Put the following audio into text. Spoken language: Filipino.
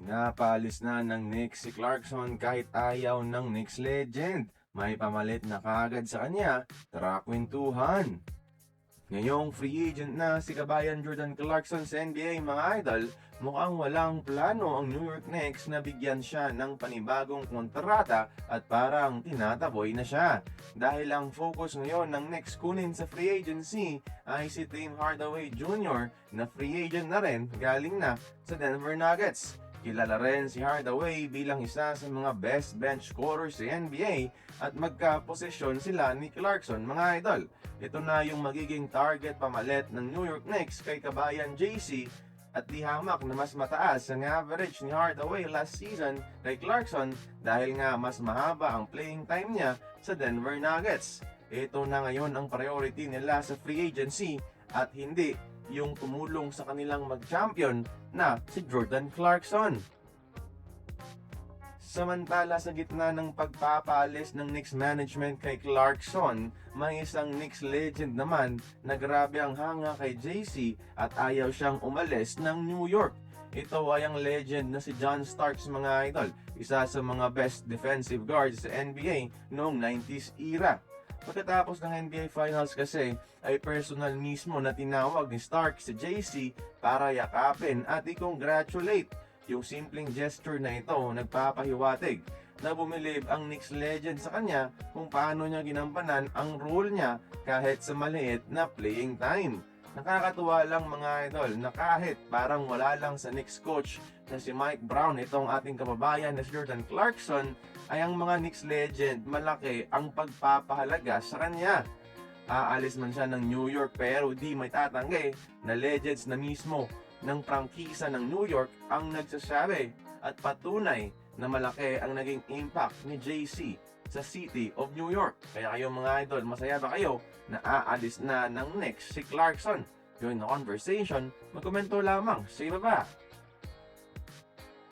Napalis na ng Knicks si Clarkson kahit ayaw ng Knicks legend. May pamalit na kaagad sa kanya, tara kwentuhan. Ngayong free agent na si kabayan Jordan Clarkson sa NBA mga idol, mukhang walang plano ang New York Knicks na bigyan siya ng panibagong kontrata at parang tinataboy na siya. Dahil ang focus ngayon ng Knicks kunin sa free agency ay si Tim Hardaway Jr. na free agent na rin galing na sa Denver Nuggets. Kilala rin si Hardaway bilang isa sa mga best bench scorers sa NBA at magkaposisyon sila ni Clarkson mga idol. Ito na yung magiging target pamalit ng New York Knicks kay kabayan JC at di hamak na mas mataas ang average ni Hardaway last season kay Clarkson dahil nga mas mahaba ang playing time niya sa Denver Nuggets. Ito na ngayon ang priority nila sa free agency at hindi yung tumulong sa kanilang mag-champion na si Jordan Clarkson. Samantala sa gitna ng pagpapaalis ng Knicks management kay Clarkson, may isang Knicks legend naman na grabe ang hanga kay JC at ayaw siyang umalis ng New York. Ito ay ang legend na si John Starks mga idol, isa sa mga best defensive guards sa NBA noong 90s era. Pagkatapos ng NBA Finals kasi ay personal mismo na tinawag ni Stark si JC para yakapin at i-congratulate. Yung simpleng gesture na ito nagpapahiwatig na bumilib ang Knicks legend sa kanya kung paano niya ginampanan ang role niya kahit sa maliit na playing time. Nakakatuwa lang mga idol na kahit parang wala lang sa Knicks coach na si Mike Brown, itong ating kababayan na si Jordan Clarkson, ay ang mga Knicks legend malaki ang pagpapahalaga sa kanya. Aalis man siya ng New York pero di may tatanggi na legends na mismo ng prangkisa ng New York ang nagsasabi at patunay na malaki ang naging impact ni JC sa City of New York. Kaya kayo mga idol, masaya ba kayo na aalis na ng Knicks si Clarkson? Join the conversation, magkomento lamang sa ibaba.